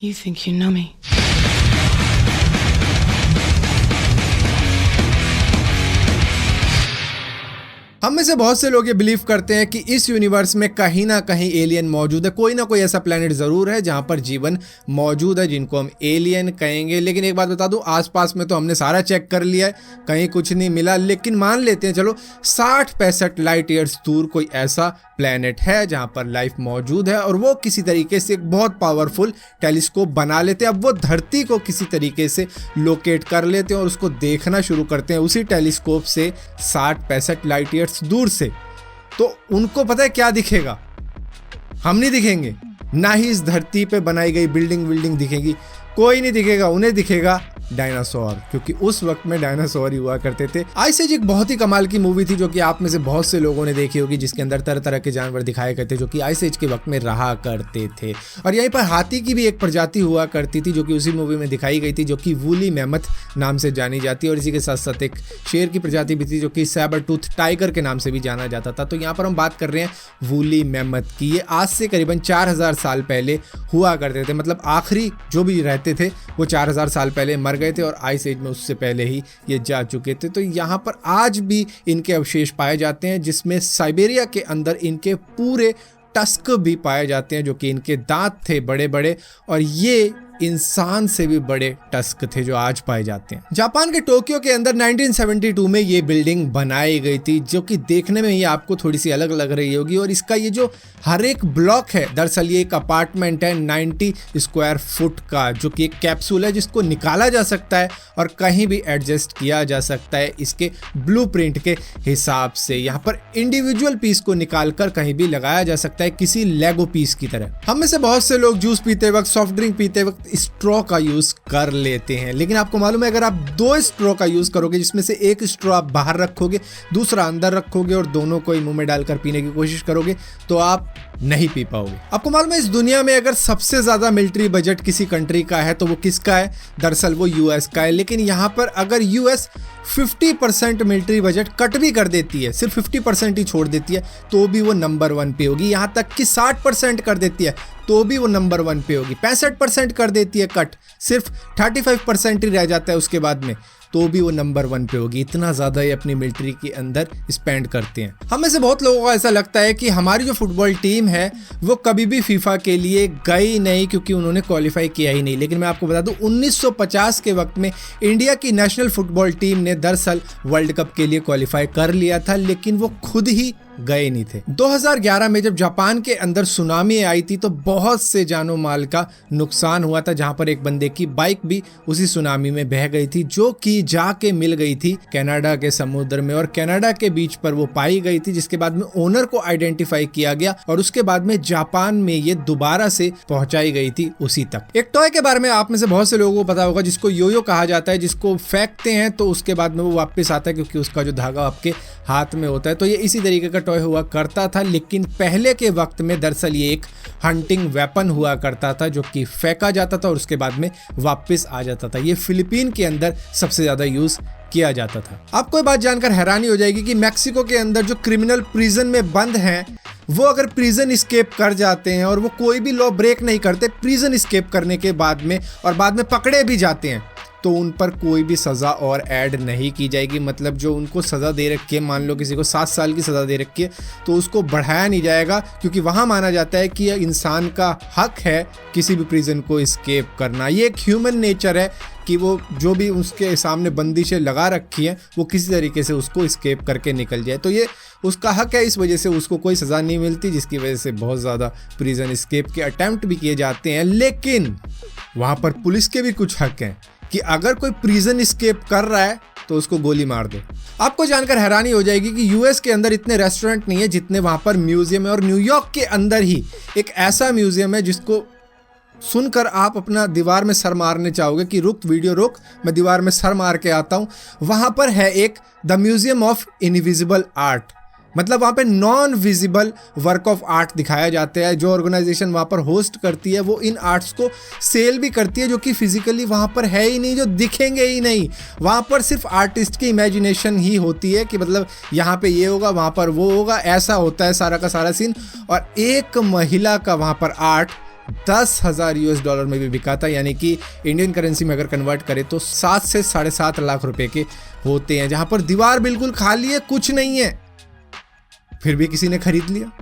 You think you know me. हम में से बहुत से लोग ये बिलीव करते हैं कि इस यूनिवर्स में कहीं ना कहीं एलियन मौजूद है, कोई ना कोई ऐसा प्लेनेट ज़रूर है जहाँ पर जीवन मौजूद है जिनको हम एलियन कहेंगे। लेकिन एक बात बता दूं, आसपास में तो हमने सारा चेक कर लिया है, कहीं कुछ नहीं मिला। लेकिन मान लेते हैं चलो 60-65 लाइट ईयर्स दूर कोई ऐसा प्लेनेट है जहाँ पर लाइफ मौजूद है और वो किसी तरीके से एक बहुत पावरफुल टेलीस्कोप बना लेते हैं। अब वो धरती को किसी तरीके से लोकेट कर लेते हैं और उसको देखना शुरू करते हैं उसी टेलीस्कोप से 60-65 लाइट ईयर्स दूर से। तो उनको पता है क्या दिखेगा? हम नहीं दिखेंगे, ना ही इस धरती पे बनाई गई बिल्डिंग दिखेगी, कोई नहीं दिखेगा। उन्हें दिखेगा डायनासोर, क्योंकि उस वक्त में डायनासोर ही हुआ करते थे। आइस एज एक बहुत ही कमाल की मूवी थी जो कि आप में से बहुत से लोगों ने देखी होगी, जिसके अंदर तरह तरह के जानवर दिखाए करते जो कि आइस एज के वक्त में रहा करते थे। और यहीं पर हाथी की भी एक प्रजाति हुआ करती थी जो कि उसी मूवी में दिखाई गई थी, जो कि वूली मैमथ नाम से जानी जाती है। और इसी के साथ साथ एक शेर की प्रजाति भी थी जो कि सैबर टूथ टाइगर के नाम से भी जाना जाता था। तो यहाँ पर हम बात कर रहे हैं वूली मैमथ की। ये आज से करीबन 4000 साल पहले हुआ करते थे, मतलब आखिरी जो भी रहते थे वो 4000 साल पहले मर गए थे और आइस एज में उससे पहले ही ये जा चुके थे। तो यहाँ पर आज भी इनके अवशेष पाए जाते हैं, जिसमें साइबेरिया के अंदर इनके पूरे टस्क भी पाए जाते हैं, जो कि इनके दांत थे बड़े बड़े, और ये इंसान से भी बड़े टस्क थे जो आज पाए जाते हैं। जापान के टोक्यो के अंदर 1972 में ये बिल्डिंग बनाई गई थी, जो कि देखने में ये आपको थोड़ी सी अलग लग रही होगी। और इसका ये जो हर एक ब्लॉक है, दरअसल ये एक अपार्टमेंट है 90 स्क्वायर फुट का, जो कि एक कैप्सूल है जिसको निकाला जा सकता है और कहीं भी एडजस्ट किया जा सकता है इसके ब्लूप्रिंट के हिसाब से। यहाँ पर इंडिविजुअल पीस को निकाल कर कहीं भी लगाया जा सकता है, किसी लेगो पीस की तरह। हम में से बहुत से लोग जूस पीते वक्त, सॉफ्ट ड्रिंक पीते वक्त स्ट्रॉ का यूज कर लेते हैं। लेकिन आपको मालूम है, अगर आप 2 स्ट्रॉ का यूज करोगे, जिसमें से एक स्ट्रॉ आप बाहर रखोगे, दूसरा अंदर रखोगे और दोनों को ही मुंह में डालकर पीने की कोशिश करोगे, तो आप नहीं पी पाओगे। आपको मालूम है, इस दुनिया में अगर सबसे ज्यादा मिलिट्री बजट किसी कंट्री का है तो वो किसका है? दरअसल वो यूएस का है। लेकिन यहाँ पर अगर यूएस 50% मिलिट्री बजट कट भी कर देती है, सिर्फ 50% ही छोड़ देती है, तो भी वो नंबर 1 पे होगी। यहाँ तक कि 60% कर देती है तो भी वो नंबर 1 पे होगी। 65% कर देती है कट, सिर्फ 35% ही रह जाता है उसके बाद में, तो भी वो नंबर 1 पे होगी। इतना ज़्यादा ये अपनी मिलिट्री के अंदर स्पेंड करते हैं। हम में से बहुत लोगों को ऐसा लगता है कि हमारी जो फुटबॉल टीम है वो कभी भी फीफा के लिए गई नहीं, क्योंकि उन्होंने क्वालिफाई किया ही नहीं। लेकिन मैं आपको बता दूं, 1950 के वक्त में इंडिया की नेशनल फुटबॉल टीम ने दरअसल वर्ल्ड कप के लिए क्वालिफाई कर लिया था, लेकिन वो खुद ही गए नहीं थे। 2011 में जब जापान के अंदर सुनामी आई थी तो बहुत से जानो माल का नुकसान हुआ था, जहां पर एक बंदे की बाइक भी उसी सुनामी में बह गई थी, जो कि जाके मिल गई थी कनाडा के समुद्र में और कनाडा के बीच पर वो पाई गई थी, जिसके बाद में ओनर को आइडेंटिफाई किया गया और उसके बाद में जापान में ये दोबारा से पहुंचाई गई थी उसी तक। एक टॉय के बारे में आप में से बहुत से लोगों को पता होगा, जिसको योयो कहा जाता है, जिसको फेंकते हैं तो उसके बाद में वो वापस आता है, क्योंकि उसका जो धागा आपके हाथ में होता है। तो ये इसी तरीके का टॉय हुआ करता था, लेकिन पहले के वक्त में दरअसल ये एक हंटिंग वेपन हुआ करता था, जो कि फेंका जाता था और उसके बाद में वापस आ जाता था। ये फिलीपीन के अंदर सबसे ज्यादा यूज किया जाता था। आपको ये बात जानकर हैरानी हो जाएगी कि मैक्सिको के अंदर जो क्रिमिनल प्रिजन में बंद हैं, वो अगर प्रिजन स्केप कर जाते हैं और वो कोई भी लॉ ब्रेक नहीं करते, प्रिजन स्केप करने के बाद में और बाद में पकड़े भी जाते हैं, तो उन पर कोई भी सज़ा और ऐड नहीं की जाएगी। मतलब जो उनको सज़ा दे रखी है, मान लो किसी को 7 साल की सज़ा दे रखी है, तो उसको बढ़ाया नहीं जाएगा, क्योंकि वहाँ माना जाता है कि यह इंसान का हक है किसी भी प्रिजन को स्केप करना। ये एक ह्यूमन नेचर है कि वो जो भी उसके सामने बंदिशें लगा रखी हैं वो किसी तरीके से उसको स्केप करके निकल जाए। तो ये उसका हक है, इस वजह से उसको कोई सज़ा नहीं मिलती, जिसकी वजह से बहुत ज़्यादा प्रिजन स्केप के अटैम्प्ट भी किए जाते हैं। लेकिन वहाँ पर पुलिस के भी कुछ हक हैं कि अगर कोई प्रिजन स्केप कर रहा है तो उसको गोली मार दो। आपको जानकर हैरानी हो जाएगी कि यूएस के अंदर इतने रेस्टोरेंट नहीं है जितने वहां पर म्यूजियम है, और न्यूयॉर्क के अंदर ही एक ऐसा म्यूजियम है जिसको सुनकर आप अपना दीवार में सर मारने चाहोगे कि रुक वीडियो रुक, मैं दीवार में सर मार के आता हूं। वहां पर है एक the museum of invisible art, मतलब वहाँ पे non visible work of art दिखाया जाता है। जो ऑर्गेनाइजेशन वहाँ पर होस्ट करती है वो इन आर्ट्स को सेल भी करती है, जो कि फिजिकली वहाँ पर है ही नहीं, जो दिखेंगे ही नहीं। वहाँ पर सिर्फ आर्टिस्ट की इमेजिनेशन ही होती है कि मतलब यहाँ पे ये होगा, वहाँ पर वो होगा, ऐसा होता है सारा का सारा सीन। और एक महिला का वहाँ पर आर्ट 10,000 US डॉलर में भी बिका था, यानी कि इंडियन करेंसी में अगर कन्वर्ट करें तो 7 से 7.5 लाख रुपए के होते हैं, जहां पर दीवार बिल्कुल खाली है, कुछ नहीं है, फिर भी किसी ने खरीद लिया।